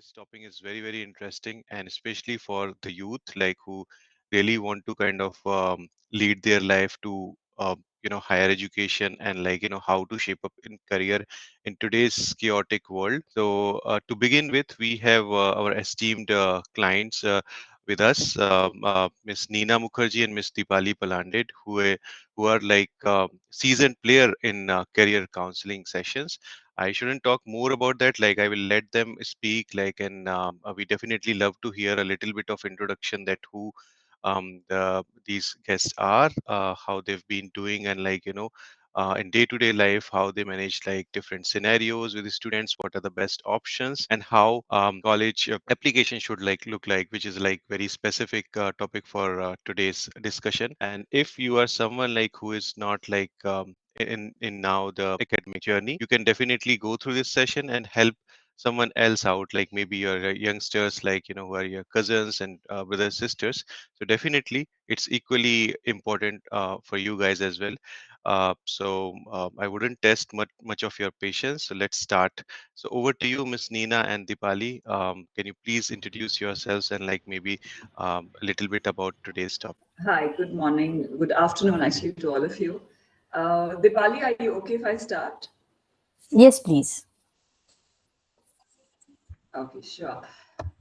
today's topic is very, very interesting, and especially for the youth, like who really want to kind of lead their life to, higher education and how to shape up in career in today's chaotic world. So, to begin with, we have our esteemed clients with us, Miss Neena Mukherjee and Miss Dipali Palandit, who are like seasoned player in career counseling sessions. I shouldn't talk more about that. Like I will let them speak. And we definitely love to hear a little bit of introduction that who these guests are, how they've been doing, and in day-to-day life, how they manage like different scenarios with the students, what are the best options, and how college application should like look like, which is like very specific topic for today's discussion. And if you are someone like who is not like in now the academic journey, you can definitely go through this session and help someone else out, like maybe your youngsters, like who are your cousins and brothers, sisters. So definitely it's equally important for you guys as well. I wouldn't test much of your patience, so let's start. So over to you, Miss Neena and Dipali. Can you please introduce yourselves and like maybe a little bit about today's topic? Hi, good morning, good afternoon actually to all of you. Dipali, are you okay if I start? Yes, please. Okay, sure.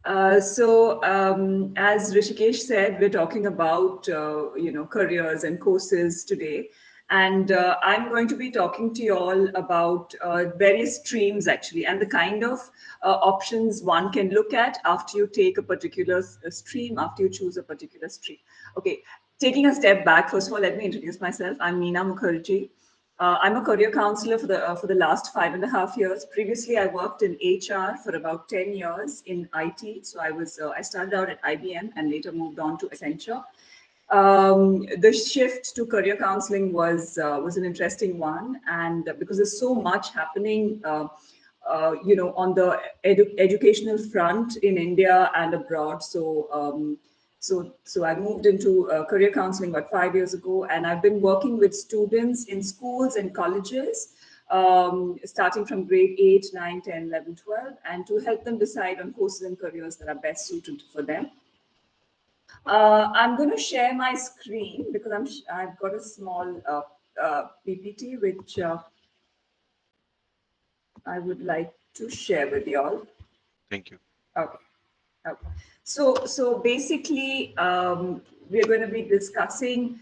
As Rishikesh said, we're talking about careers and courses today, and I'm going to be talking to you all about various streams actually, and the kind of options one can look at after you take a particular stream, after you choose a particular stream. Okay, taking a step back, first of all, let me introduce myself. I'm Neena Mukherjee. I'm a career counselor for the last 5.5 years. Previously, I worked in HR for about 10 years in IT. So I started out at IBM and later moved on to Accenture. The shift to career counseling was an interesting one, and because there's so much happening. On the educational front in India and abroad. So I moved into career counseling about 5 years ago, and I've been working with students in schools and colleges, starting from grade 8, 9, 10, 11, 12, and to help them decide on courses and careers that are best suited for them. I'm going to share my screen because I've got a small PPT which I would like to share with you all. Thank you. Okay. Okay. So basically, we're going to be discussing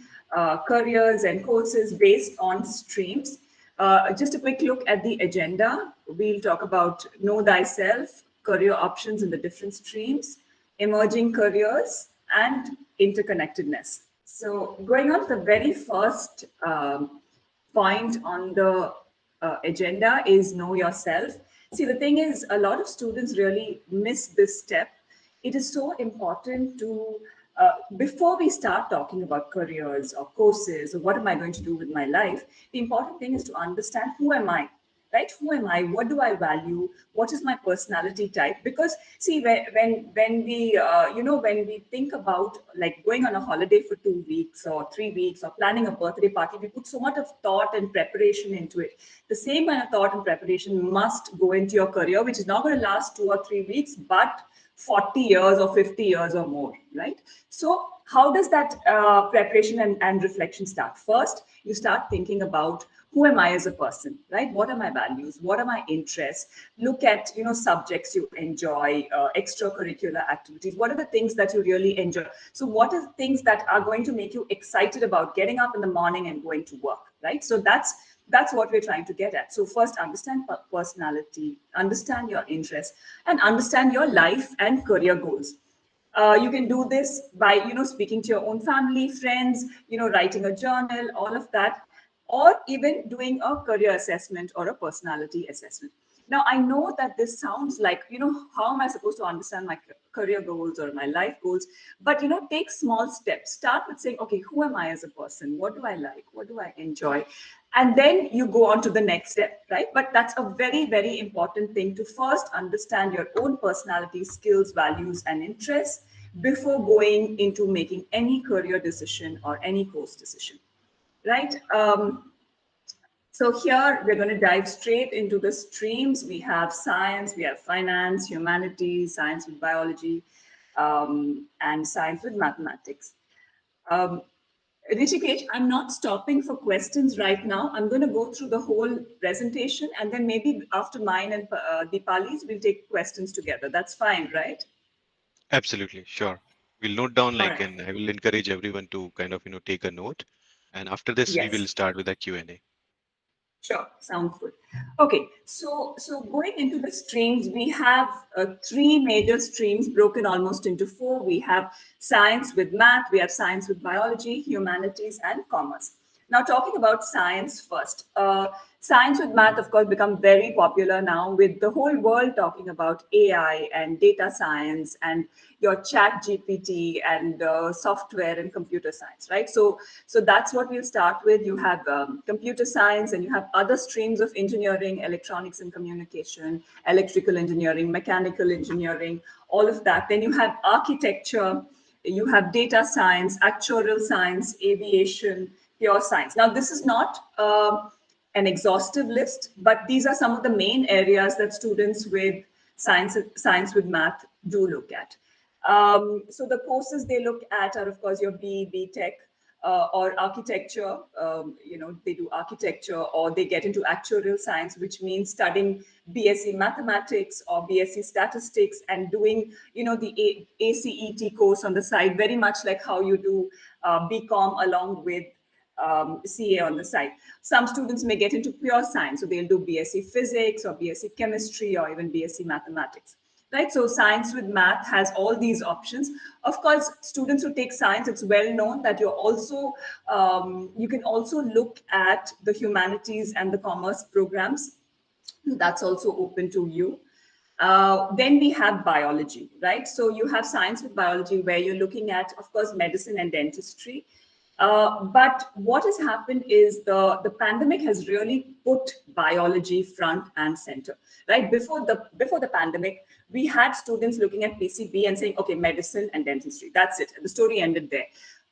careers and courses based on streams. Just a quick look at the agenda. We'll talk about know thyself, career options in the different streams, emerging careers, and interconnectedness. So going on to the very first point on the agenda is know yourself. See, the thing is, a lot of students really miss this step. It is so important to, before we start talking about careers or courses or what am I going to do with my life, the important thing is to understand who am I, right? Who am I? What do I value? What is my personality type? Because see, when we when we think about like going on a holiday for 2 weeks or 3 weeks or planning a birthday party, we put so much of thought and preparation into it. The same kind of thought and preparation must go into your career, which is not going to last 2 or 3 weeks, but 40 years or 50 years or more, right? So how does that preparation and reflection start? First, you start thinking about who am I as a person, right? What are my values? What are my interests? Look at, subjects you enjoy, extracurricular activities. What are the things that you really enjoy? So what are the things that are going to make you excited about getting up in the morning and going to work, right? So that's what we're trying to get at. So first, understand personality, understand your interests, and understand your life and career goals. You can do this by, speaking to your own family, friends, writing a journal, all of that, or even doing a career assessment or a personality assessment. Now, I know that this sounds like, how am I supposed to understand my career goals or my life goals? But, take small steps. Start with saying, okay, who am I as a person? What do I like? What do I enjoy? And then you go on to the next step, right? But that's a very, very important thing to first understand your own personality, skills, values, and interests before going into making any career decision or any course decision, right? So here we're going to dive straight into the streams. We have science, we have finance, humanities, science with biology, and science with mathematics. Um, Rishikesh, I'm not stopping for questions right now. I'm going to go through the whole presentation, and then maybe after mine and Deepali's, we'll take questions together. That's fine, right? Absolutely, sure. We'll note down All like, right. and I will encourage everyone to kind of, take a note. And after this, we will Yes. start with a Q&A. Sure, sounds good. Okay, so going into the streams, we have three major streams broken almost into four. We have science with math, we have science with biology, humanities, and commerce. Now, talking about science first. Science with math, of course, become very popular now with the whole world talking about AI and data science and your chat GPT and software and computer science, right? So that's what we'll start with. You have computer science, and you have other streams of engineering, electronics and communication, electrical engineering, mechanical engineering, all of that. Then you have architecture, you have data science, actuarial science, aviation, pure science. Now, this is not an exhaustive list, but these are some of the main areas that students with science with math do look at. So the courses they look at are, of course, your B Tech, or architecture. They do architecture, or they get into actuarial science, which means studying BSc mathematics or BSc statistics and doing, the ACET course on the side, very much like how you do BCom along with CA on the side. Some students may get into pure science, so they'll do BSc physics or BSc chemistry or even BSc mathematics. Right, so science with math has all these options. Of course, students who take science, it's well known that you can also look at the humanities and the commerce programs. That's also open to you. Then we have biology, right? So you have science with biology where you're looking at, of course, medicine and dentistry. But what has happened is the pandemic has really put biology front and center, right? Before the pandemic, we had students looking at PCB and saying, okay, medicine and dentistry, that's it. The story ended there.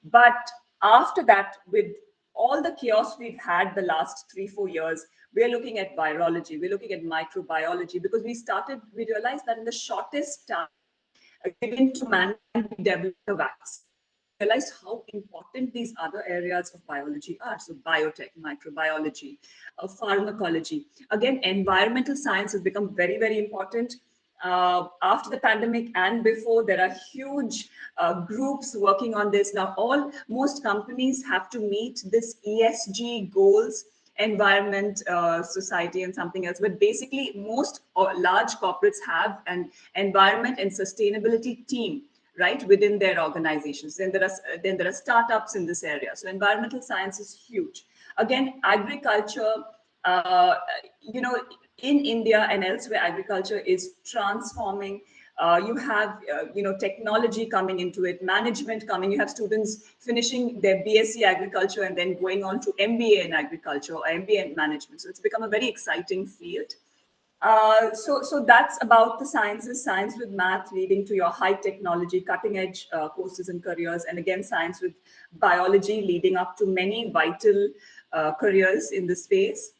But after that, with all the chaos we've had the last 3-4 years, we're looking at virology, we're looking at microbiology, because we realized that in the shortest time given to mankind, we developed a vaccine. And we realized how important these other areas of biology are. So, biotech, microbiology, pharmacology. Again, environmental science has become very, very important. After the pandemic and before, there are huge groups working on this. Now, most companies have to meet this ESG goals, environment, society, and something else. But basically, most large corporates have an environment and sustainability team, right, within their organizations. Then there are startups in this area. So environmental science is huge. Again, agriculture. Uh, you know, in India and elsewhere, agriculture is transforming. You have technology coming into it, management coming. You have students finishing their BSc agriculture and then going on to MBA in agriculture or MBA in management. So it's become a very exciting field. So that's about the sciences, science with math leading to your high technology, cutting edge courses and careers. And again, science with biology leading up to many vital careers in the space.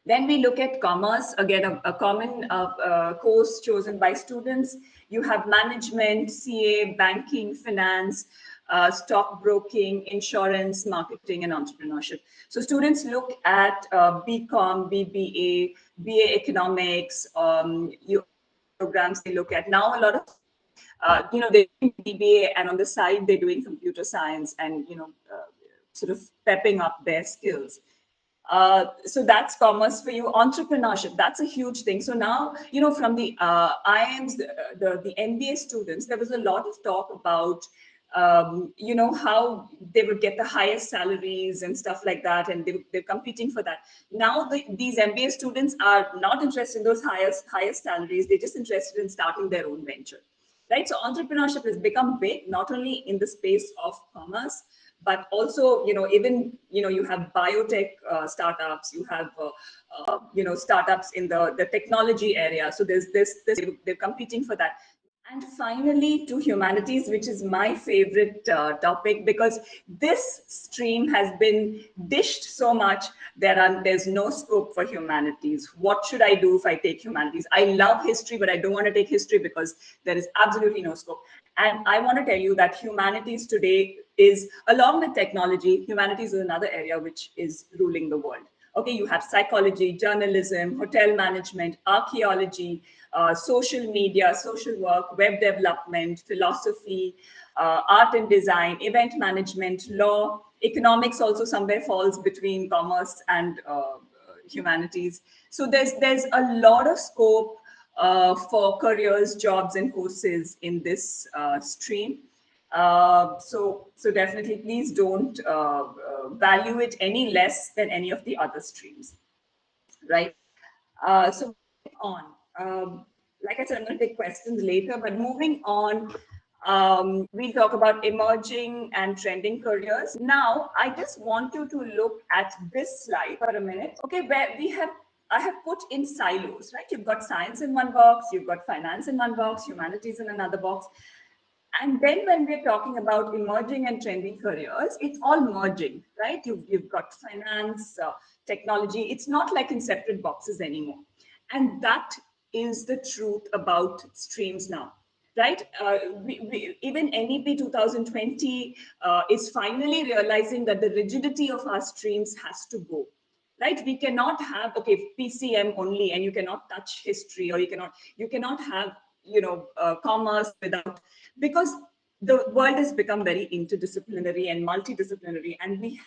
Then we look at commerce, again, a common course chosen by students. You have management, CA, banking, finance, stockbroking, insurance, marketing, and entrepreneurship. So students look at BCom, BBA, BA economics, other programs they look at. Now, a lot of students, they're doing BBA, and on the side, they're doing computer science and, sort of pepping up their skills. So that's commerce for you. Entrepreneurship, that's a huge thing. So now, from the IIMs, the MBA students, there was a lot of talk about, how they would get the highest salaries and stuff like that, and they're competing for that. Now, these MBA students are not interested in those highest salaries. They're just interested in starting their own venture, right? So entrepreneurship has become big, not only in the space of commerce, but also, even, you have biotech startups, you have, startups in the technology area. So there's this, they're competing for that. And finally, to humanities, which is my favorite topic, because this stream has been dished so much. There's no scope for humanities. What should I do if I take humanities? I love history, but I don't want to take history because there is absolutely no scope. And I want to tell you that humanities today is, along with technology, humanities is another area which is ruling the world. Okay, you have psychology, journalism, hotel management, archaeology, social media, social work, web development, philosophy, art and design, event management, law, economics also somewhere falls between commerce and humanities. So there's a lot of scope for careers, jobs, and courses in this stream. So definitely, please don't value it any less than any of the other streams, right? So moving on, like I said, I'm going to take questions later, but moving on, we'll talk about emerging and trending careers. Now, I just want you to look at this slide for a minute, okay, where I have put in silos, right? You've got science in one box, you've got finance in one box, humanities in another box. And then when we're talking about emerging and trending careers, it's all merging, right? You've got finance, technology. It's not like in separate boxes anymore. And that is the truth about streams now, right? Even NEP 2020 is finally realizing that the rigidity of our streams has to go, right? We cannot have, okay, PCM only, and you cannot touch history, or you cannot have, commerce without, because the world has become very interdisciplinary and multidisciplinary, and we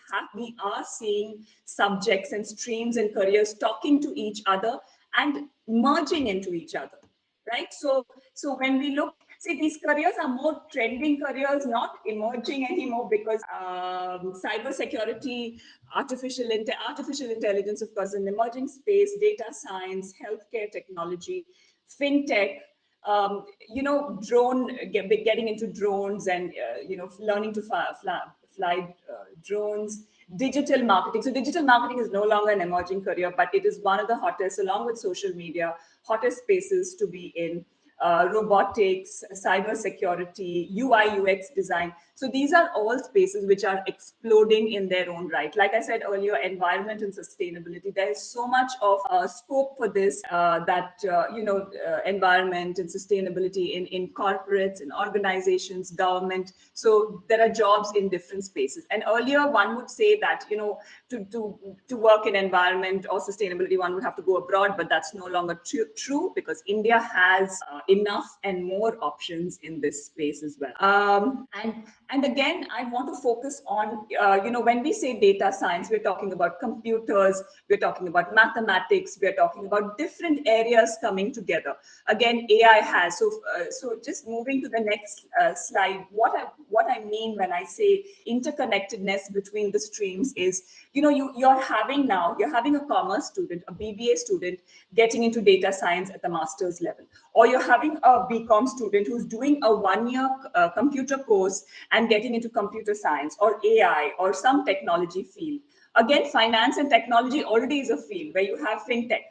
are seeing subjects and streams and careers talking to each other and merging into each other, right? So when we look, see, these careers are more trending careers, not emerging anymore, because cyber security, artificial intelligence, of course, an emerging space, data science, healthcare technology, fintech, getting into drones, and learning to fly drones, digital marketing. So digital marketing is no longer an emerging career, but it is one of the hottest, along with social media, hottest spaces to be in. Robotics, cyber security, UI UX design. So these are all spaces which are exploding in their own right. Like I said earlier, environment and sustainability. There is so much of scope for this, environment and sustainability in corporates, in organizations, government. So there are jobs in different spaces. And earlier, one would say that, to work in environment or sustainability, one would have to go abroad, but that's no longer true, because India has enough and more options in this space as well. And again, I want to focus on, when we say data science, we're talking about computers, we're talking about mathematics, we're talking about different areas coming together. Again, AI has. So just moving to the next slide, what I mean when I say interconnectedness between the streams is, you're having a commerce student, a BBA student, getting into data science at the master's level, or you're having a BCom student who's doing a 1-year computer course and getting into computer science or AI or some technology field. Again, finance and technology already is a field where you have fintech,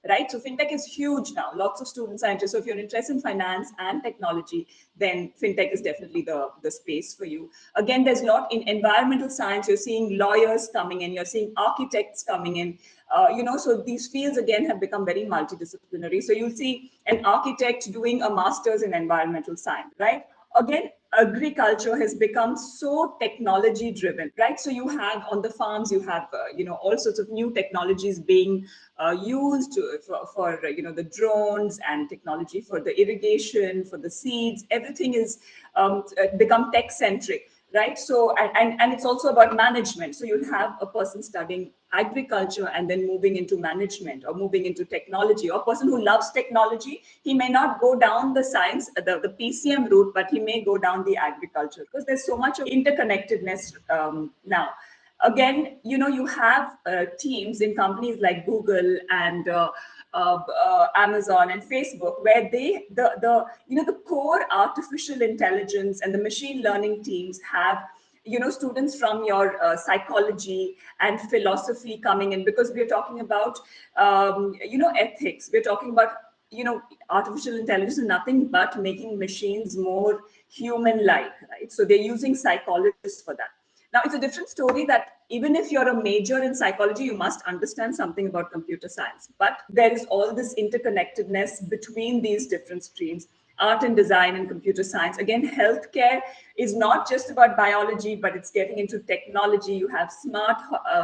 right? So fintech is huge now. Lots of student scientists. So if you're interested in finance and technology, then fintech is definitely the space for you. Again, there's a lot in environmental science. You're seeing lawyers coming in. You're seeing architects coming in. So these fields again have become very multidisciplinary. So you'll see an architect doing a master's in environmental science, right? Again, agriculture has become so technology driven, right? So you have on the farms, you have all sorts of new technologies being used for the drones, and technology for the irrigation, for the seeds. Everything is become tech centric, right? So and it's also about management. So you'll have a person studying agriculture and then moving into management, or moving into technology, or a person who loves technology, he may not go down the science, the PCM route, but he may go down the agriculture, because there's so much of interconnectedness now. Again, you have teams in companies like Google and Amazon and Facebook, where the core artificial intelligence and the machine learning teams have students from your psychology and philosophy coming in, because we're talking about ethics. We're talking about artificial intelligence is nothing but making machines more human-like, right? So they're using psychologists for that. Now, it's a different story that even if you're a major in psychology, you must understand something about computer science. But there is all this interconnectedness between these different streams, art and design and computer science. Again, healthcare is not just about biology, but it's getting into technology. You have smart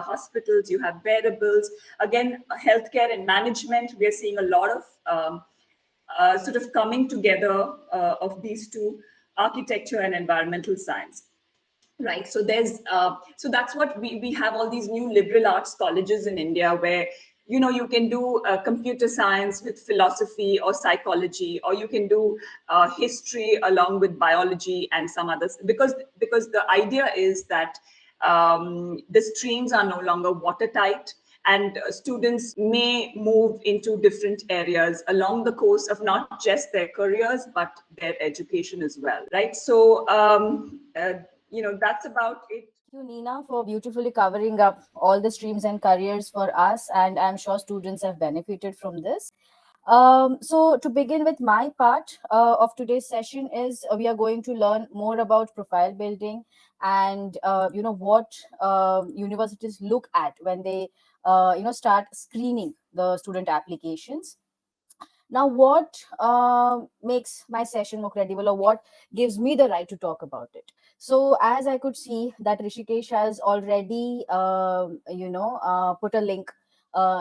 hospitals, you have wearables. Again, healthcare and management, we are seeing a lot of sort of coming together of these two, architecture and environmental science. Right. So that's what we have all these new liberal arts colleges in India where you can do computer science with philosophy or psychology, or you can do history along with biology and some others, because the idea is that the streams are no longer watertight, and students may move into different areas along the course of not just their careers but their education as well, right? So that's about it. You, Nina, for beautifully covering up all the streams and careers for us, and I'm sure students have benefited from this. So, to begin with, my part of today's session is we are going to learn more about profile building and what universities look at when they start screening the student applications. Now, what makes my session more credible, or what gives me the right to talk about it? So, as I could see that Rishikesh has already, put a link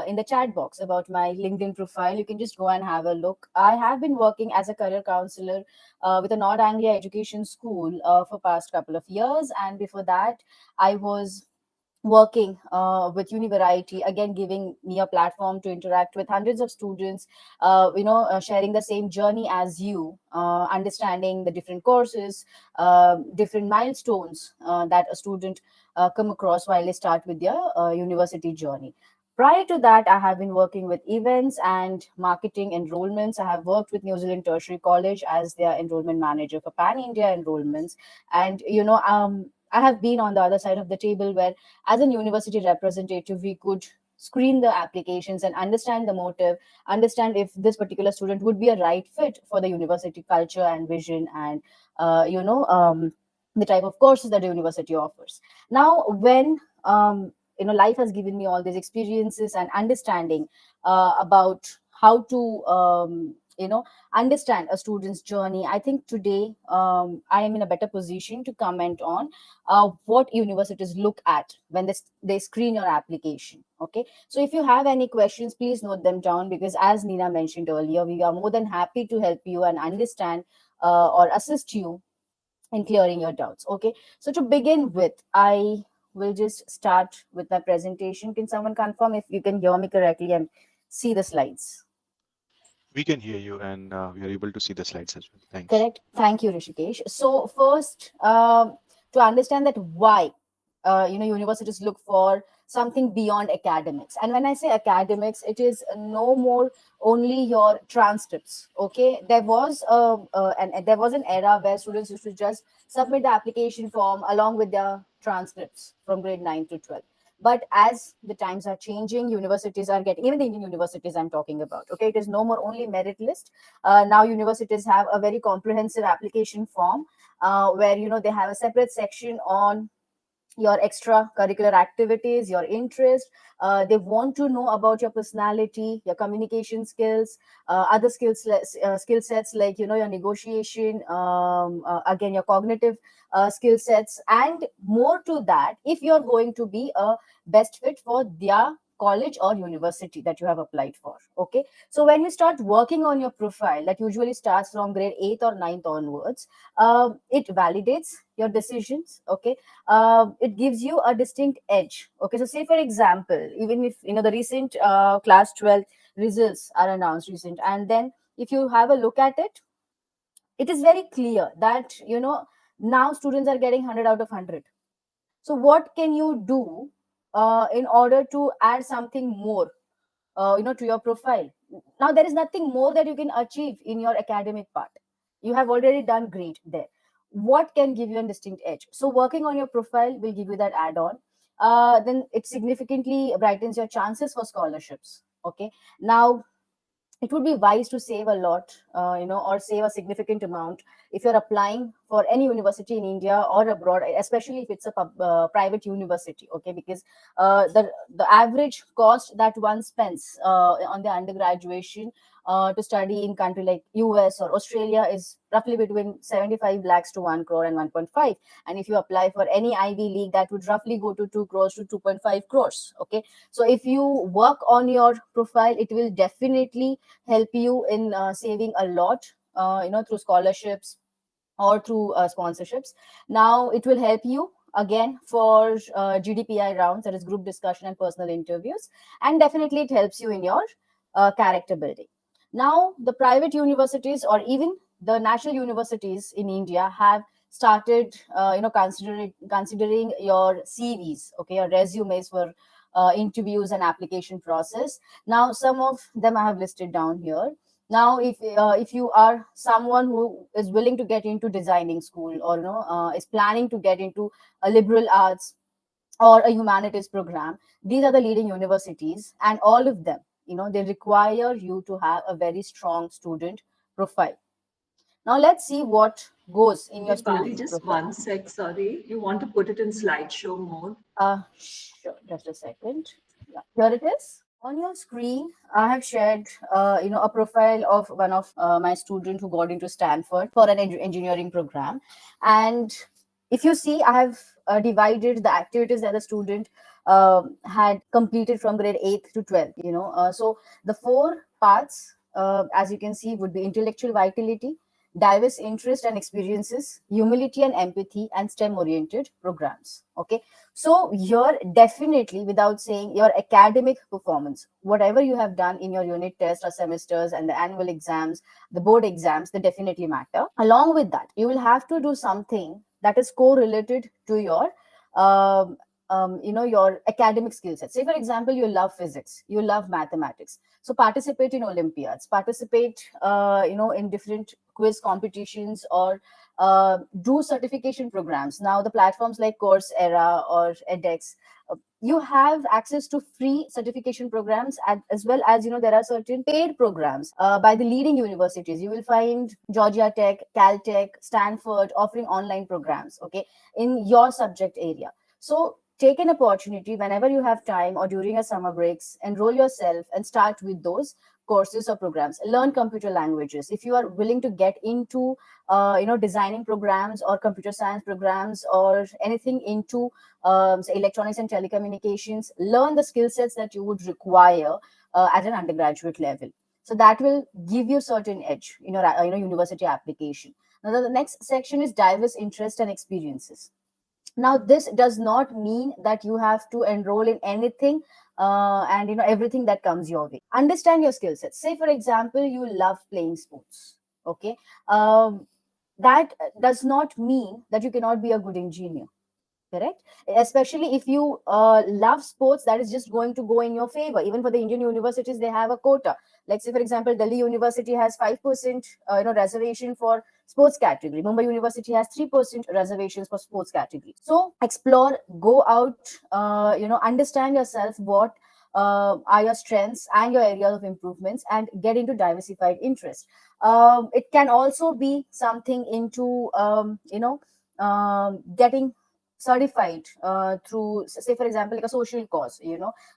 in the chat box about my LinkedIn profile. You can just go and have a look. I have been working as a career counselor with a North Anglia Education School for past couple of years, and before that, I was working with Univariety, again giving me a platform to interact with hundreds of students, sharing the same journey as you, understanding the different courses, different milestones that a student come across while they start with their university journey. Prior to that, I have been working with events and marketing enrollments. I have worked with New Zealand Tertiary College as their enrollment manager for Pan India enrollments. And, I have been on the other side of the table where, as a university representative, we could screen the applications and understand the motive, understand if this particular student would be a right fit for the university culture and vision, and the type of courses that the university offers. Now, when life has given me all these experiences and understanding about how to understand a student's journey, I think today I am in a better position to comment on what universities look at when they screen your application. Okay, so if you have any questions, please note them down, because as Nina mentioned earlier, we are more than happy to help you and understand or assist you in clearing your doubts. Okay, so to begin with, I will just start with my presentation. Can someone confirm if you can hear me correctly and see the slides? We can hear you, and we are able to see the slides as well. Thanks. Correct. Thank you, Rishikesh. So first, to understand that why universities look for something beyond academics, and when I say academics, it is no more only your transcripts. Okay, there was an era where students used to just submit the application form along with their transcripts from grade 9 to 12. But as the times are changing, universities are getting, even the Indian universities I'm talking about, okay, it is no more only merit list. Now universities have a very comprehensive application form where they have a separate section on your extracurricular activities, your interest. They want to know about your personality, your communication skills, other skill sets like your negotiation, again your cognitive skill sets, and more to that, if you're going to be a best fit for their college or university that you have applied for. Okay, so when you start working on your profile, that usually starts from grade 8th or 9th onwards, it validates your decisions. Okay, it gives you a distinct edge. Okay, so say for example, even if the recent class 12 results are announced recent, and then if you have a look at it, it is very clear that now students are getting 100 out of 100. So what can you do in order to add something more to your profile? Now there is nothing more that you can achieve in your academic part. You have already done great there. What can give you a distinct edge? So working on your profile will give you that add-on. Then it significantly brightens your chances for scholarships. Okay, now it would be wise to save a lot, or save a significant amount if you're applying for any university in India or abroad, especially if it's a private university. Okay, because the average cost that one spends on the undergraduation to study in country like US or Australia is roughly between 75 lakhs to 1 crore and 1.5. And if you apply for any Ivy League, that would roughly go to 2 crores to 2.5 crores. Okay, so if you work on your profile, it will definitely help you in saving a lot, through scholarships or through sponsorships. Now it will help you again for GDPI rounds, that is group discussion and personal interviews, and definitely it helps you in your character building. Now the private universities or even the national universities in India have started, considering your CVs, okay, your resumes for interviews and application process. Now some of them I have listed down here. Now if you are someone who is willing to get into designing school, or is planning to get into a liberal arts or a humanities program, these are the leading universities, and all of them, they require you to have a very strong student profile. Now let's see what goes in your Dipali, student just profile. one sec, sorry. You want to put it in slideshow mode? Sure, just a second. Yeah, here it is. On your screen, I have shared, a profile of one of my student who got into Stanford for an engineering program. And if you see, I have divided the activities that the student had completed from grade 8th to 12th. So the four parts, as you can see, would be intellectual vitality, diverse interest and experiences, humility and empathy, and STEM oriented programs. Okay, so here, definitely, without saying, your academic performance, whatever you have done in your unit test or semesters and the annual exams, the board exams, they definitely matter. Along with that, you will have to do something that is correlated to your your academic skill set. Say for example, you love physics, you love mathematics, so participate in Olympiads, participate in different quiz competitions, or do certification programs. Now the platforms like Coursera or edX, you have access to free certification programs, as well as there are certain paid programs by the leading universities. You will find Georgia Tech, Caltech, Stanford offering online programs, okay, in your subject area. So take an opportunity whenever you have time or during your summer breaks, enroll yourself and start with those courses or programs. Learn computer languages. If you are willing to get into designing programs or computer science programs or anything into say electronics and telecommunications, learn the skill sets that you would require at an undergraduate level. So that will give you certain edge in your university application. Now the next section is diverse interest and experiences. Now this does not mean that you have to enroll in anything and everything that comes your way. Understand your skill sets. Say for example, you love playing sports. Okay, that does not mean that you cannot be a good engineer. Correct, especially if you love sports, that is just going to go in your favor. Even for the Indian universities, they have a quota. Like say for example, Delhi University has 5% reservation for sports category. Mumbai University has 3% reservations for sports category. So explore, go out, understand yourself, what are your strengths and your areas of improvements, and get into diversified interest. It can also be something into getting certified through, say for example, like a social cause.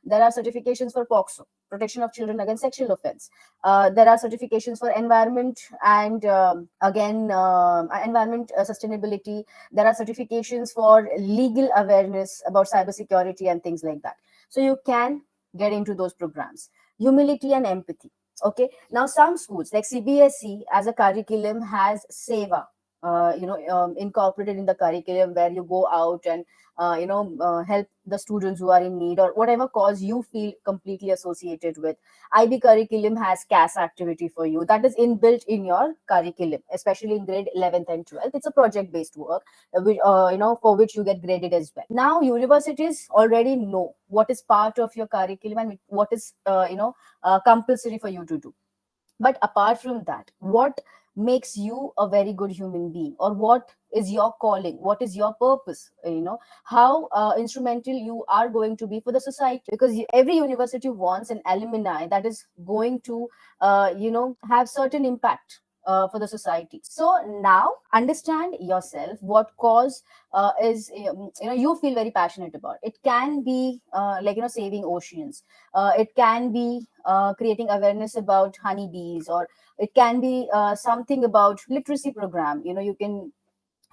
There are certifications for POXO, protection of children against sexual offense. There are certifications for environment and again environment sustainability. There are certifications for legal awareness about cybersecurity and things like that. So you can get into those programs. Humility and empathy. Okay, now some schools like CBSE as a curriculum has seva, incorporated in the curriculum, where you go out and help the students who are in need, or whatever cause you feel completely associated with. IB curriculum has CAS activity for you, that is inbuilt in your curriculum, especially in grade 11th and 12th. It's a project based work, for which you get graded as well. Now universities already know what is part of your curriculum and what is compulsory for you to do. But apart from that, what makes you a very good human being, or what is your calling, what is your purpose, how instrumental you are going to be for the society, because every university wants an alumni that is going to have certain impact for the society. So now understand yourself what cause is you feel very passionate about. It can be saving oceans, it can be creating awareness about honeybees, or it can be something about literacy program. You can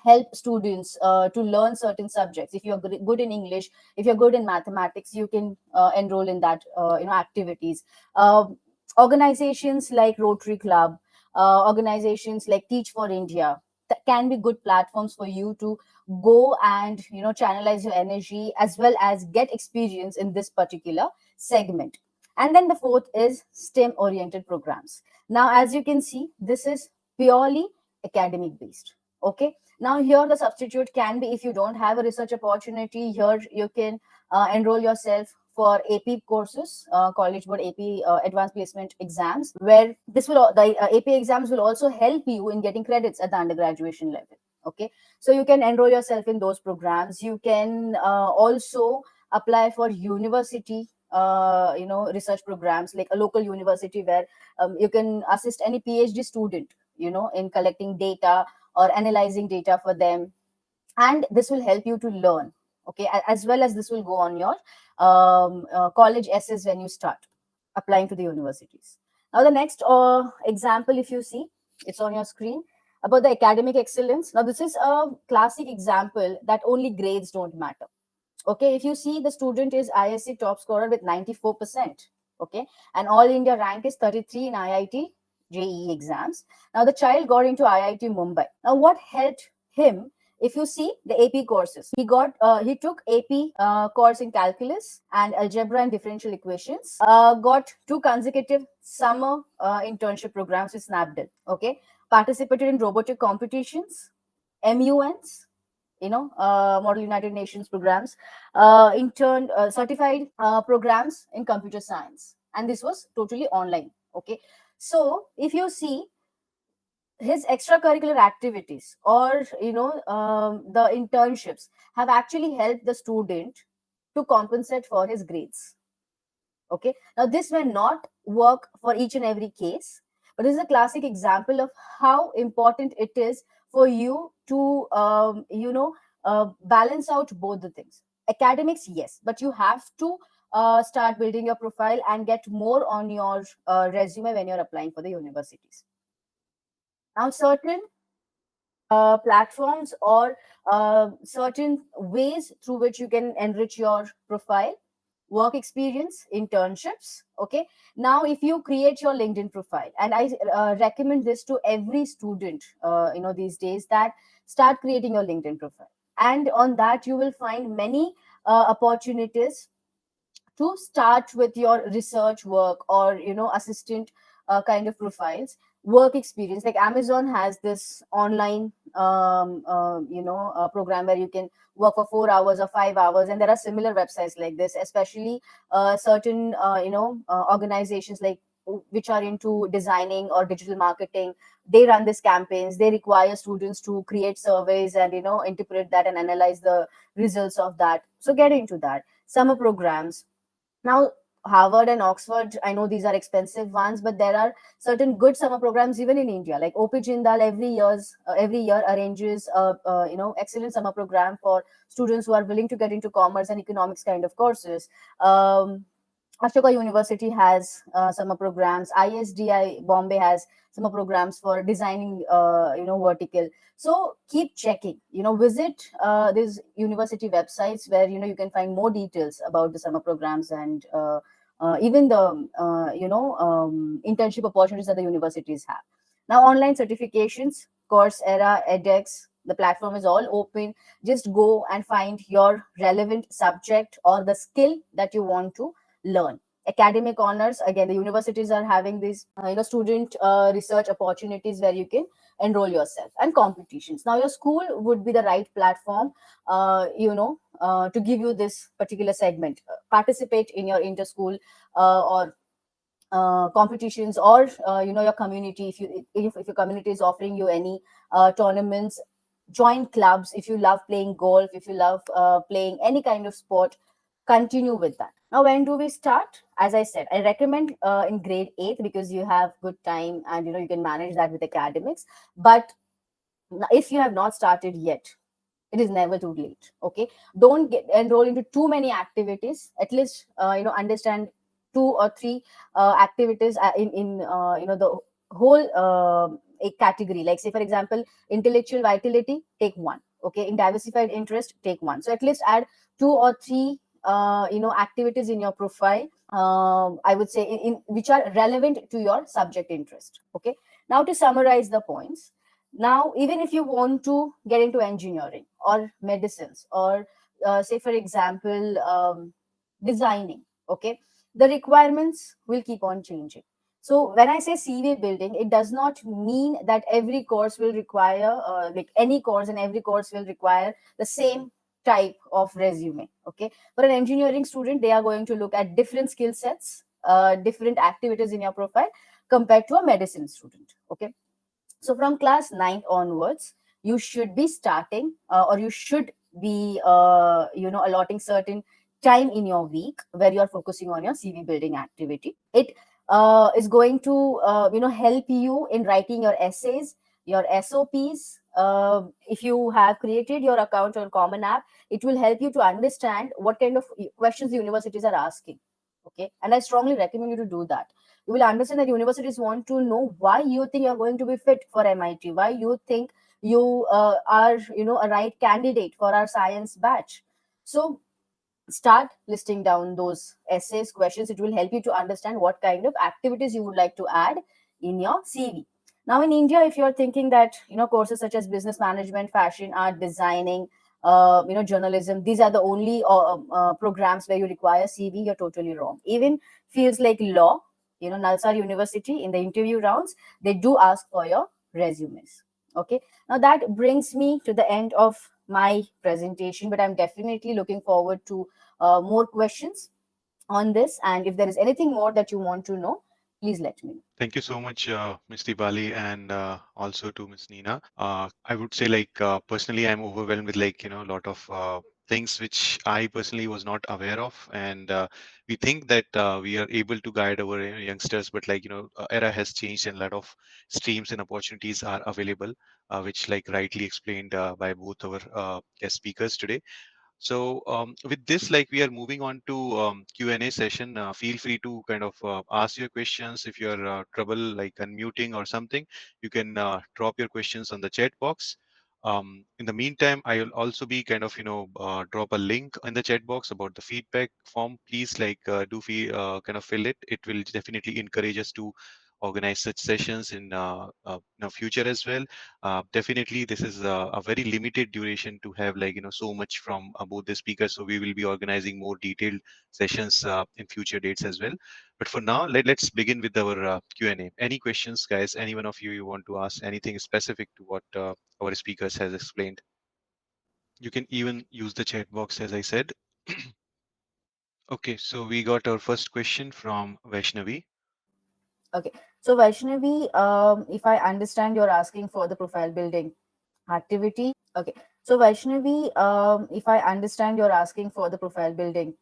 help students to learn certain subjects. If you're good in English, if you're good in mathematics, you can enroll in that activities. Um Organizations like Rotary Club, organizations like Teach for India, that can be good platforms for you to go and channelize your energy as well as get experience in this particular segment. And then the fourth is STEM oriented programs. Now, as you can see, this is purely academic based. Okay, now here the substitute can be, if you don't have a research opportunity, here you can enroll yourself for AP courses, College Board AP Advanced Placement exams, where the AP exams will also help you in getting credits at the undergraduation level. Okay, so you can enroll yourself in those programs. You can also apply for university research programs, like a local university where you can assist any PhD student in collecting data or analyzing data for them, and this will help you to learn. Okay, as well as this will go on your college essays when you start applying to the universities. Now the next example, if you see, it's on your screen, about the academic excellence. Now this is a classic example that only grades don't matter. Okay, if you see, the student is ISC top scorer with 94%. Okay, and all India rank is 33 in IIT JEE exams. Now the child got into IIT Mumbai. Now what helped him? If you see the AP courses, he took AP course in calculus and algebra and differential equations. Got 2 consecutive summer internship programs with Snapdeal. Okay, participated in robotic competitions, MUNs, Model United Nations programs, intern certified programs in computer science, and this was totally online. Okay, so if you see, his extracurricular activities or the internships have actually helped the student to compensate for his grades. Okay, now this may not work for each and every case, but this is a classic example of how important it is for you to balance out both the things. Academics, yes, but you have to start building your profile and get more on your resume when you're applying for the universities. Now certain platforms or certain ways through which you can enrich your profile: work experience, internships. Okay, now if you create your LinkedIn profile, and I recommend this to every student these days, that start creating your LinkedIn profile, and on that you will find many opportunities to start with your research work or assistant kind of profiles. Work experience, like Amazon has this online program where you can work for 4 hours or 5 hours, and there are similar websites like this, especially certain organizations like which are into designing or digital marketing. They run these campaigns, they require students to create surveys and interpret that and analyze the results of that. So get into that. Summer programs. Now, Harvard and Oxford, I know these are expensive ones, but there are certain good summer programs even in India. Like OP Jindal every year arranges a excellent summer program for students who are willing to get into commerce and economics kind of courses. Ashoka University has summer programs. ISDI Bombay has summer programs for designing, vertical. So keep checking. Visit these university websites where you can find more details about the summer programs and even the internship opportunities that the universities have. Now, online certifications, Coursera, edX, the platform is all open. Just go and find your relevant subject or the skill that you want to learn. Academic honors, again, the universities are having these student research opportunities where you can enroll yourself. And competitions, now your school would be the right platform to give you this particular segment. Participate in your inter-school or competitions, or your community, if your community is offering you any tournaments, join clubs. If you love playing golf, if you love playing any kind of sport, continue with that. Now, when do we start? As I said, I recommend in grade 8, because you have good time and you can manage that with academics. But if you have not started yet, it is never too late. Okay, don't get enroll into too many activities. At least understand two or three activities in the whole a category. Like, say for example, intellectual vitality, take one. Okay, in diversified interest, take one. So at least add two or three activities in your profile. I would say in which are relevant to your subject interest. Okay. Now, to summarize the points, now even if you want to get into engineering or medicines, or say for example, designing, okay, the requirements will keep on changing. So when I say CV building, it does not mean that every course will require like any course, and every course will require the same type of resume. Okay, for an engineering student, they are going to look at different skill sets, different activities in your profile compared to a medicine student. Okay, so from class 9 onwards, you should be starting, or you should be allotting certain time in your week where you are focusing on your CV building activity. It is going to help you in writing your essays, your SOPs. If you have created your account on Common App, it will help you to understand what kind of questions the universities are asking. Okay, and I strongly recommend you to do that. You will understand that universities want to know why you think you're going to be fit for MIT, why you think you are a right candidate for our science batch. So start listing down those essays, questions. It will help you to understand what kind of activities you would like to add in your CV. Now, in India, if you're thinking that courses such as business management, fashion art, designing, journalism, these are the only programs where you require CV, you're totally wrong. Even fields like law, Nalsar University, in the interview rounds, they do ask for your resumes. Okay, now that brings me to the end of my presentation, but I'm definitely looking forward to more questions on this. And if there is anything more that you want to know, please let me know. Thank you so much, Ms. Dipali, and also to Ms. Nina. I would say, like, personally, I'm overwhelmed with, like, a lot of things which I personally was not aware of, and we think that we are able to guide our youngsters, but like, era has changed, and a lot of streams and opportunities are available, which, like, rightly explained by both our guest speakers today. So with this, like, we are moving on to Q&A session. Feel free to kind of ask your questions. If you're trouble like unmuting or something, you can drop your questions on the chat box. In the meantime, I will also be kind of drop a link in the chat box about the feedback form. Please, like, do feel kind of fill it. It will definitely encourage us to organize such sessions in future as well. Definitely, this is a very limited duration to have, like, so much from both the speakers. So we will be organizing more detailed sessions in future dates as well. But for now, let's begin with our Q&A. Any questions, guys? Any one of you want to ask anything specific to what our speakers has explained? You can even use the chat box, as I said. Okay, so we got our first question from Vaishnavi. Okay, so Vaishnavi, if I understand, you're asking for the profile building activity. Okay, so Vaishnavi, if I understand, you're asking for the profile building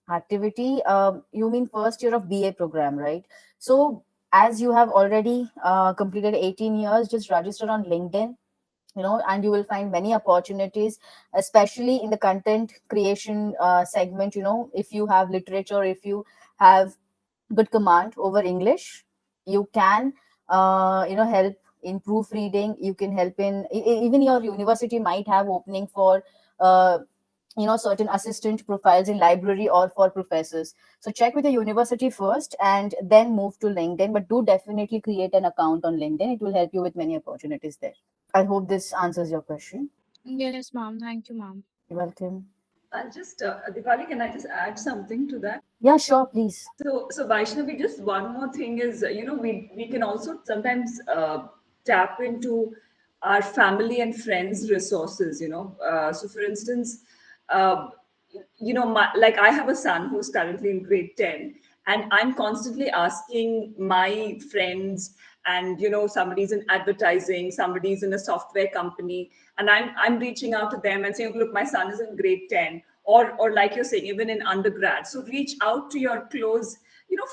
activity. You mean first year of BA program, right? So as you have already completed 18 years, just register on LinkedIn, and you will find many opportunities, especially in the content creation segment. If you have literature, if you have good command over English, you can help in proofreading. You can help in even your university might have opening for uh, certain assistant profiles in library or for professors. So check with the university first and then move to LinkedIn, but do definitely create an account on LinkedIn. It will help you with many opportunities there. I hope this answers your question. Yes, ma'am. Thank you, ma'am. You're welcome. I'll just, Dipali, can I just add something to that? Yeah, sure, please. So Vaishnavi, just one more thing is, we can also sometimes tap into our family and friends' resources. So for instance, uh, like I have a son who's currently in grade 10, and I'm constantly asking my friends, and somebody's in advertising, somebody's in a software company, and I'm reaching out to them and saying, look, my son is in grade 10, or like you're saying, even in undergrad. So reach out to your close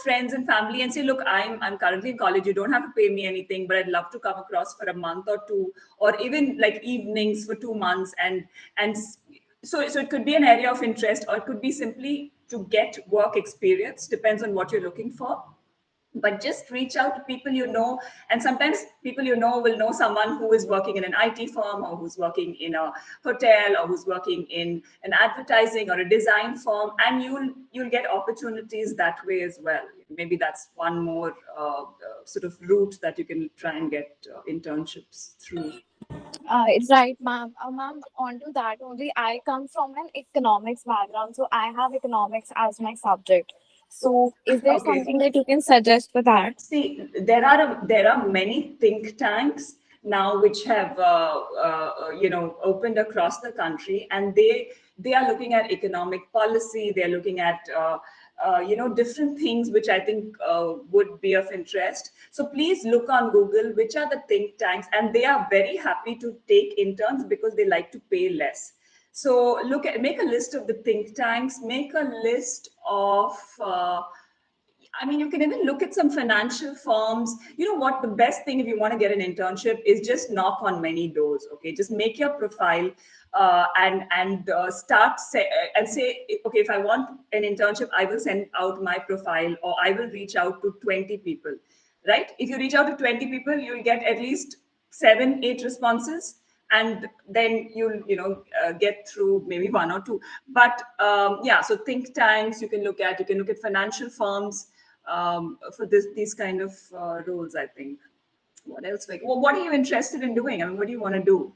friends and family and say, look, I'm currently in college, you don't have to pay me anything, but I'd love to come across for a month or two, or even like evenings for 2 months. And so it could be an area of interest, or it could be simply to get work experience, depends on what you're looking for. But just reach out to people and sometimes people will know someone who is working in an IT firm, or who's working in a hotel, or who's working in an advertising or a design firm, and you'll get opportunities that way as well. Maybe that's one more sort of route that you can try and get internships through. It's right, ma'am. Ma'am, on to that only. I come from an economics background, so I have economics as my subject. So, is there Okay. something that you can suggest for that? See, there are many think tanks now which have opened across the country, and they are looking at economic policy. They're looking at different things which I think would be of interest. So please look on Google which are the think tanks, and they are very happy to take interns because they like to pay less. So make a list of the think tanks, make a list of I mean, you can even look at some financial firms. You know what? The best thing if you want to get an internship is just knock on many doors. Okay, just make your profile and and say, okay, if I want an internship, I will send out my profile, or I will reach out to 20 people. Right? If you reach out to 20 people, you'll get at least 7, 8 responses, and then you'll get through maybe one or two. But yeah, so think tanks you can look at financial firms for these kind of roles, I think. What else? Like, well, what are you interested in doing? I mean, what do you want to do?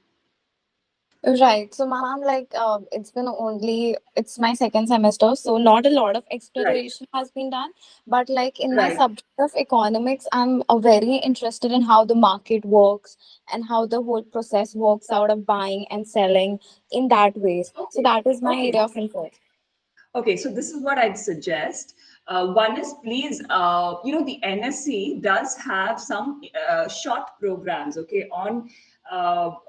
Right. So, ma'am, like, it's my second semester, so not a lot of Right, exploration has been done. But, like, in my right. subject of economics, I'm very interested in how the market works and how the whole process works out of buying and selling in that ways. So, Okay, that is my okay. area of interest. Okay, so this is what I'd suggest. One is, please, the NSC does have some short programs, okay, on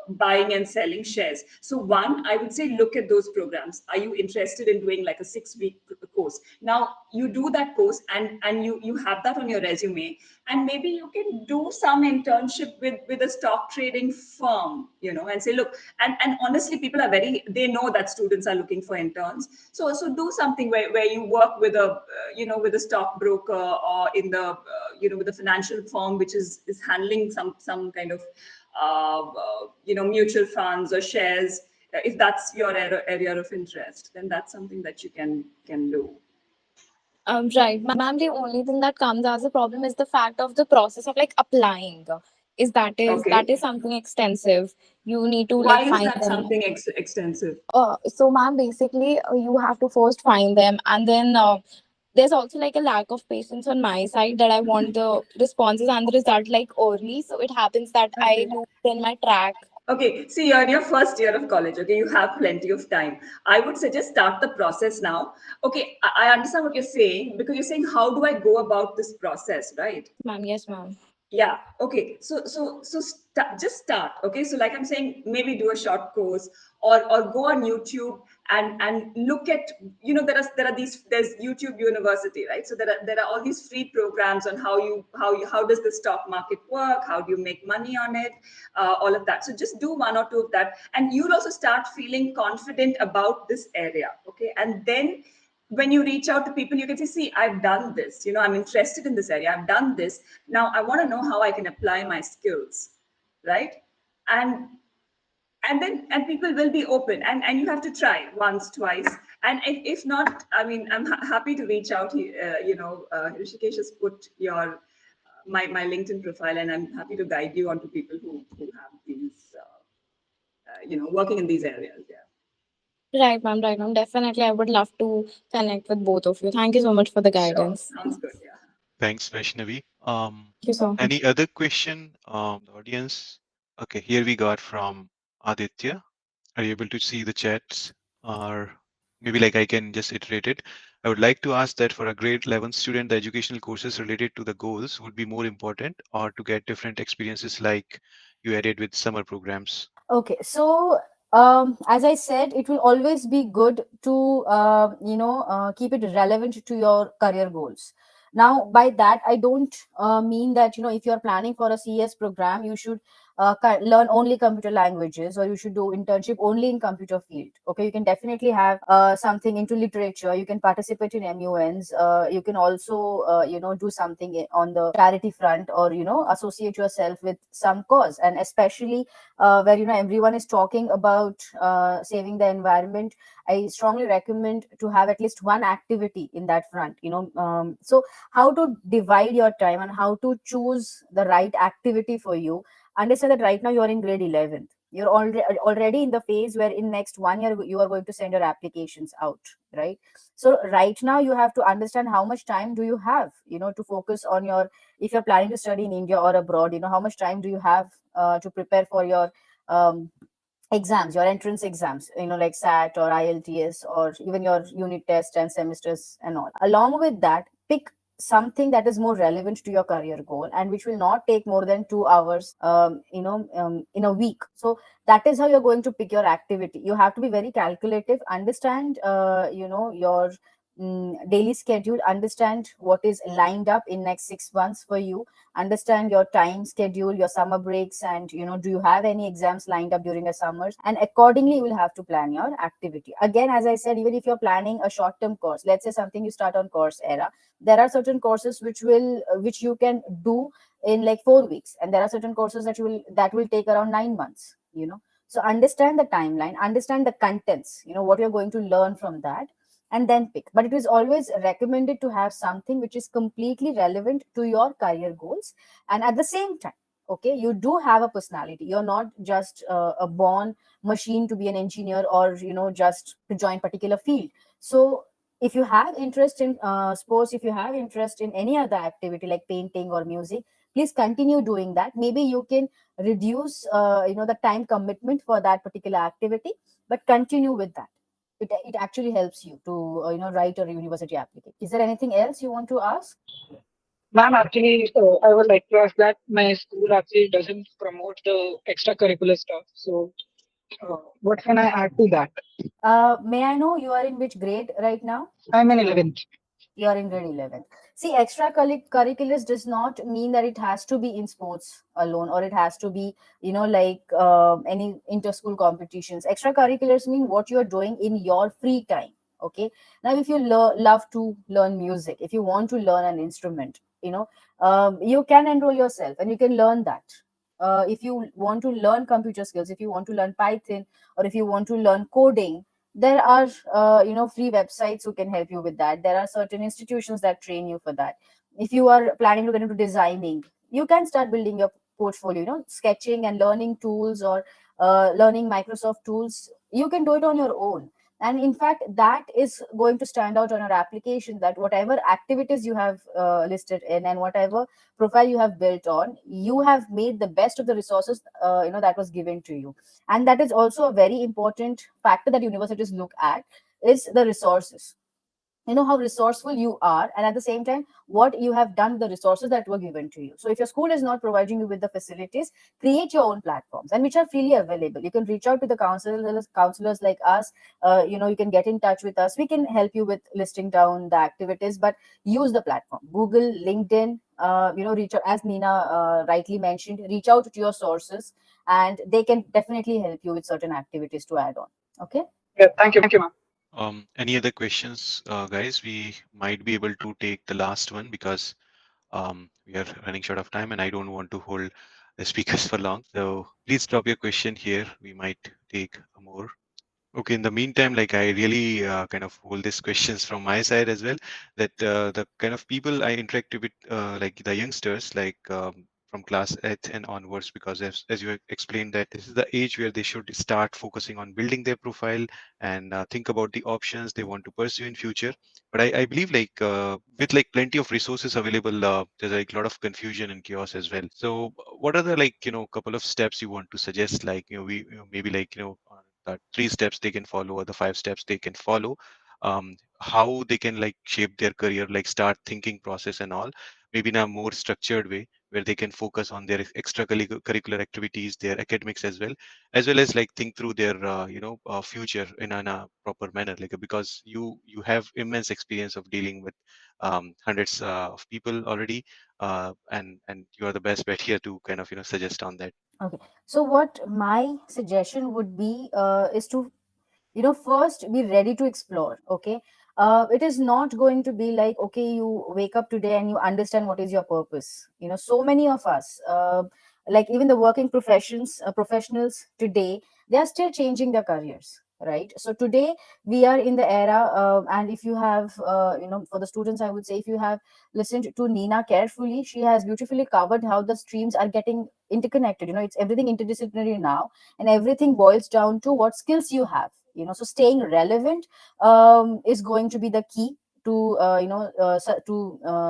buying and selling shares. So one, I would say, look at those programs. Are you interested in doing like a 6-week course? Now you do that course, and you have that on your resume, and maybe you can do some internship with a stock trading firm, and say, look, and honestly, people are they know that students are looking for interns. So do something where you work with with a stockbroker, or in the with a financial firm which is handling some kind of mutual funds or shares. If that's your area of interest, then that's something that you can do. Right, ma'am. The only thing that comes as a problem is the fact of the process of like applying. That Okay. is something extensive. You need to Why like is find that them. something extensive? So, ma'am, basically, you have to first find them, and then there's also like a lack of patience on my side that I want the responses and the result like early. So it happens that I Okay. lose in my track. Okay, see, you're in your first year of college. Okay, you have plenty of time. I would suggest start the process now. Okay, I understand what you're saying, because you're saying, how do I go about this process, right? Yes, ma'am. Yes, ma'am. Yeah. Okay. Just start. Okay. So like I'm saying, maybe do a short course, or go on YouTube and look at, there's YouTube University, right? So there are all these free programs on how does the stock market work, how do you make money on it, all of that. So just do one or two of that, and you'll also start feeling confident about this area. Okay. And then when you reach out to people, you can say, see, I've done this, I'm interested in this area, I've done this. Now I want to know how I can apply my skills, right? And and then and people will be open, and you have to try once, twice. And if not, I mean, I'm happy to reach out. Rishikesh has put my LinkedIn profile, and I'm happy to guide you onto people who have these working in these areas. Yeah. Right, ma'am. Right, ma'am. Definitely, I would love to connect with both of you. Thank you so much for the Sure, guidance. sounds good. Yeah. Thanks, Vaishnavi. Thank you so much. Any other question, the audience? Okay, here we got from Aditya. Are you able to see the chats? Or maybe like I can just iterate it. I would like to ask that for a grade 11 student, the educational courses related to the goals would be more important, or to get different experiences like you added with summer programs? Okay, so as I said, it will always be good to keep it relevant to your career goals. Now, by that, I don't mean that if you are planning for a CS program, you should learn only computer languages, or you should do internship only in computer field. Okay, you can definitely have something into literature. You can participate in MUNs. You can also do something on the charity front, or associate yourself with some cause, and especially where everyone is talking about saving the environment. I strongly recommend to have at least one activity in that front. So how to divide your time and how to choose the right activity for you. Understand that right now you are in grade 11th. You're already in the phase where in next 1 year you are going to send your applications out, right? So right now you have to understand how much time do you have, to focus on your, if you're planning to study in India or abroad, how much time do you have to prepare for your um, exams, your entrance exams, like SAT or IELTS, or even your unit test and semesters and all. Along with that, pick something that is more relevant to your career goal and which will not take more than 2 hours in a week. So that is how you're going to pick your activity. You have to be very calculative, understand your daily schedule, understand what is lined up in next 6 months for you, understand your time schedule, your summer breaks, and do you have any exams lined up during the summers, and accordingly you will have to plan your activity. Again, as I said, even if you're planning a short term course, let's say something you start on Coursera, there are certain courses which you can do in like 4 weeks, and there are certain courses that will take around 9 months. So understand the timeline, understand the contents, what you're going to learn from that, and then pick. But it is always recommended to have something which is completely relevant to your career goals. And at the same time, okay, you do have a personality. You're not just a born machine to be an engineer, or just to join particular field. So if you have interest in sports, if you have interest in any other activity like painting or music, please continue doing that. Maybe you can reduce the time commitment for that particular activity, but continue with that. It actually helps you to write a university application. Is there anything else you want to ask? Ma'am, actually, I would like to ask that my school actually doesn't promote the extracurricular stuff. So, what can I add to that? May I know you are in which grade right now? I'm in 11th. You are in grade 11th. See, extracurriculars does not mean that it has to be in sports alone, or it has to be like any inter-school competitions. Extracurriculars mean what you are doing in your free time. Okay, now if you love to learn music, if you want to learn an instrument, you can enroll yourself and you can learn that. If you want to learn computer skills, if you want to learn Python, or if you want to learn coding, there are free websites who can help you with that. There are certain institutions that train you for that. If you are planning to get into designing, you can start building your portfolio, sketching and learning tools, or learning Microsoft tools. You can do it on your own. And in fact, that is going to stand out on your application, that whatever activities you have listed in, and whatever profile you have built on, you have made the best of the resources that was given to you. And that is also a very important factor that universities look at, is the resources. How resourceful you are, and at the same time what you have done with the resources that were given to you. So if your school is not providing you with the facilities, create your own platforms, and which are freely available. You can reach out to the counselors like us. You can get in touch with us. We can help you with listing down the activities, but use the platform, Google, LinkedIn. Reach out, as Nina rightly mentioned, reach out to your sources, and they can definitely help you with certain activities to add on. Okay. Yeah, thank you, ma'am. Any other questions, guys? We might be able to take the last one because we are running short of time and I don't want to hold the speakers for long. So please drop your question here. We might take more. Okay, in the meantime, like I really kind of hold these questions from my side as well, that the kind of people I interact with, like the youngsters, like from class 8 and onwards, because as you explained that this is the age where they should start focusing on building their profile and think about the options they want to pursue in future. But I believe like with like plenty of resources available, there's like a lot of confusion and chaos as well. So what are the like, couple of steps you want to suggest, like, maybe like, 3 steps they can follow or the 5 steps they can follow how they can like shape their career, like start thinking process and all, maybe in a more structured way where they can focus on their extracurricular activities, their academics as well as like think through their future in a proper manner, like because you have immense experience of dealing with hundreds of people already, and you are the best bet here to kind of suggest on that. Okay. So what my suggestion would be is to first be ready to explore. Okay. It is not going to be like, okay, you wake up today and you understand what is your purpose. So many of us, like even the working professionals today, they are still changing their careers, right? So today we are in the era, and if you have for the students, I would say, if you have listened to Nina carefully, she has beautifully covered how the streams are getting interconnected. It's everything interdisciplinary now, and everything boils down to what skills you have. So staying relevant is going to be the key to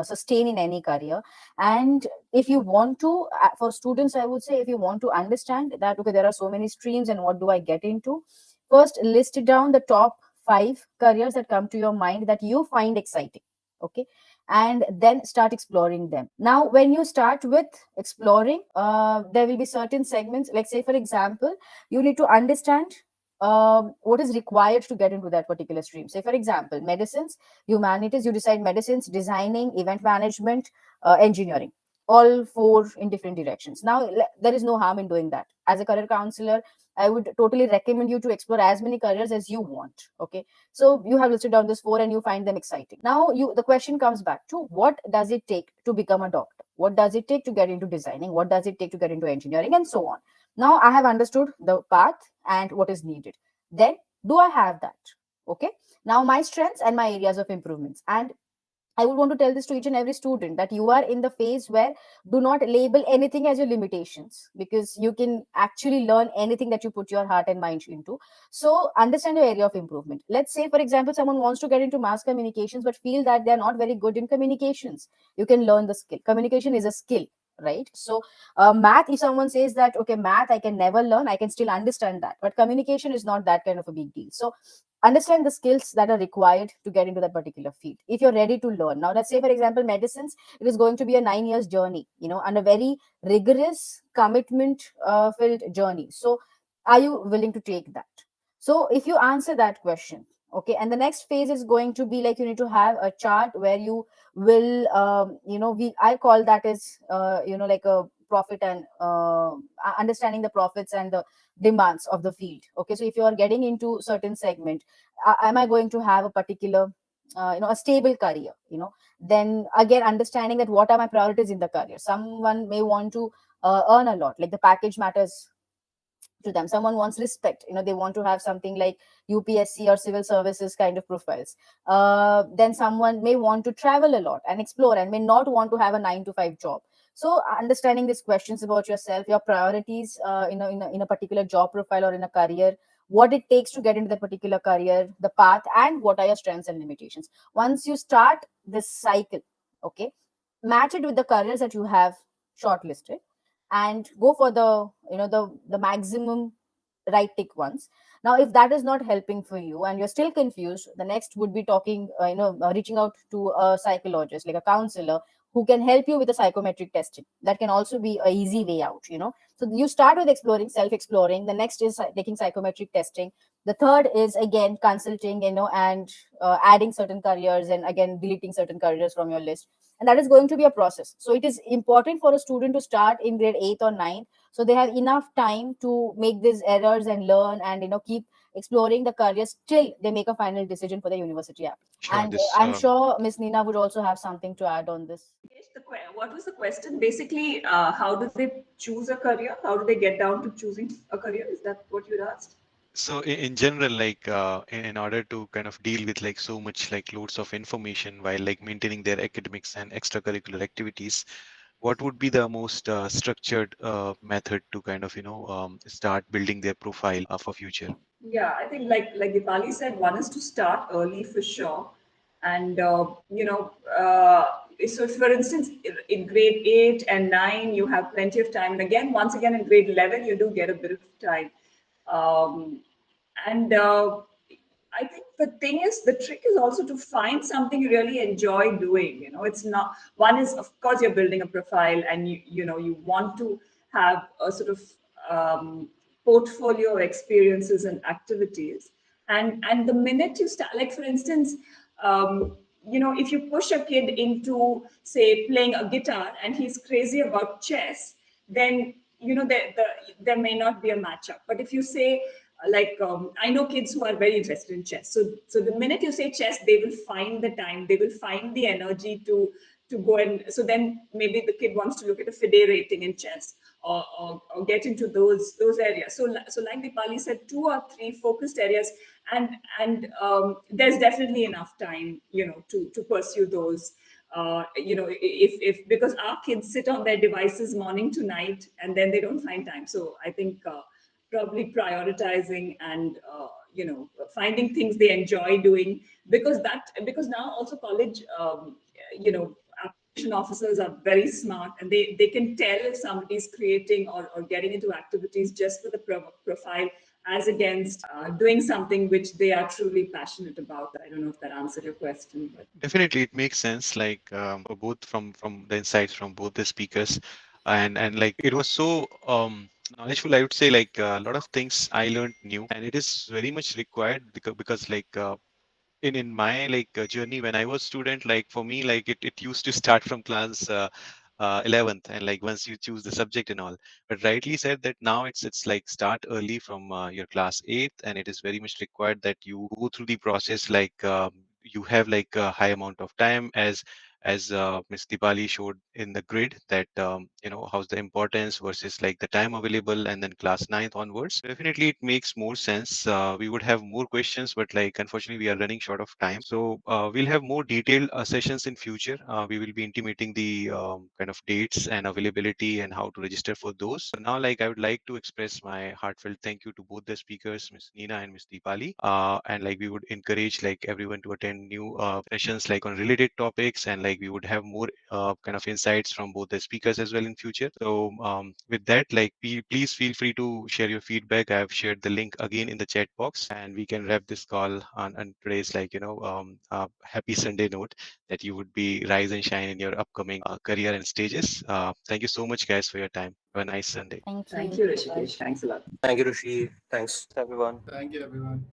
sustain in any career. And if you want to, for students, I would say, if you want to understand that, okay, there are so many streams and what do I get into, first list down the top 5 careers that come to your mind that you find exciting. Okay. And then start exploring them. Now when you start with exploring, there will be certain segments, like say for example, you need to understand what is required to get into that particular stream. Say for example, medicines, humanities, you decide medicines, designing, event management, engineering, all 4 in different directions. Now there is no harm in doing that. As a career counselor, I would totally recommend you to explore as many careers as you want. Okay. So you have listed down this 4 and you find them exciting. Now the question comes back to, what does it take to become a doctor? What does it take to get into designing? What does it take to get into engineering, and so on? Now I have understood the path and what is needed. Then, do I have that? Okay. Now my strengths and my areas of improvements. And I would want to tell this to each and every student, that you are in the phase where do not label anything as your limitations, because you can actually learn anything that you put your heart and mind into. So understand your area of improvement. Let's say, for example, someone wants to get into mass communications but feel that they're not very good in communications. You can learn the skill. Communication is a skill, right? So math, if someone says that, okay, math I can never learn, I can still understand that. But communication is not that kind of a big deal. So understand the skills that are required to get into that particular field if you're ready to learn. Now let's say for example, medicines, it is going to be a 9 years journey, and a very rigorous commitment filled journey. So are you willing to take that? So if you answer that question, okay, and the next phase is going to be like, you need to have a chart where you will I call that as like a profit and understanding the profits and the demands of the field. Okay, so if you are getting into certain segment, am I going to have a particular a stable career? Then again, understanding that what are my priorities in the career. Someone may want to earn a lot, like the package matters to them. Someone wants respect, they want to have something like UPSC or civil services kind of profiles. Then someone may want to travel a lot and explore, and may not want to have a 9 to 5 job. So understanding these questions about yourself, your priorities, in a particular job profile or in a career, what it takes to get into the particular career, the path, and what are your strengths and limitations. Once you start this cycle, okay, match it with the careers that you have shortlisted, and go for the maximum right tick ones. Now if that is not helping for you and you're still confused, the next would be talking reaching out to a psychologist, like a counselor, who can help you with the psychometric testing. That can also be a easy way out. So you start with exploring, self exploring. The next is taking psychometric testing. The third is again consulting, and adding certain careers, and again deleting certain careers from your list. And that is going to be a process. So it is important for a student to start in grade 8th or 9th, so they have enough time to make these errors and learn, and keep exploring the careers till they make a final decision for the university app. Sure, And this I'm sure Miss Nina would also have something to add on this. Yes, what was the question? Basically, how do they choose a career? How do they get down to choosing a career? Is that what you asked? so in general, like in order to kind of deal with like so much like loads of information while like maintaining their academics and extracurricular activities, what would be the most structured method to kind of start building their profile for future? Yeah, I think like Dipali said, one is to start early for sure, and so for instance, in grade 8 and 9, you have plenty of time, and again, once again in grade 11, you do get a bit of time, um, and I think the thing is, the trick is also to find something you really enjoy doing. It's not, one is, of course, you're building a profile and you want to have a sort of portfolio of experiences and activities. And the minute you start, like for instance, if you push a kid into, say, playing a guitar and he's crazy about chess, then there may not be a matchup. But if you say, I know kids who are very interested in chess, so the minute you say chess, they will find the time, they will find the energy to go. And so then maybe the kid wants to look at a FIDE rating in chess, or get into those areas. So like Dipali said, two or three focused areas, and there's definitely enough time, to pursue those. If Because our kids sit on their devices morning to night, and then they don't find time. So I think probably prioritizing and finding things they enjoy doing, because now also college, application officers are very smart, and they can tell if somebody's creating or getting into activities just for the profile, as against doing something which they are truly passionate about. I don't know if that answered your question, but Definitely, it makes sense. Like both from the insights from both the speakers, and like it was so knowledgeful. I would say like a lot of things I learned new, and it is very much required because like in my like journey when I was student, like for me, like it used to start from class 11th, and like once you choose the subject and all. But rightly said that now it's like start early from your class 8th, and it is very much required that you go through the process. Like you have like a high amount of time, as Ms. Dipali showed in the grid, that how's the importance versus like the time available, and then class ninth onwards. Definitely, it makes more sense. We would have more questions, but like unfortunately, we are running short of time. So we'll have more detailed sessions in future. We will be intimating the kind of dates and availability and how to register for those. For now, like I would like to express my heartfelt thank you to both the speakers, Ms. Nina and Ms. Deepali. And like we would encourage like everyone to attend new sessions like on related topics, and like we would have more kind of insights from both the speakers as well in future. So with that, like please feel free to share your feedback. I have shared the link again in the chat box, and we can wrap this call on today's like happy Sunday note, that you would be rise and shine in your upcoming career and stages. Thank you so much, guys, for your time. Have a nice Sunday. Thank thank you. you, Bye. Rishikesh. Thanks a lot. Thank you, Rishi. Thanks, everyone. Thank you, everyone.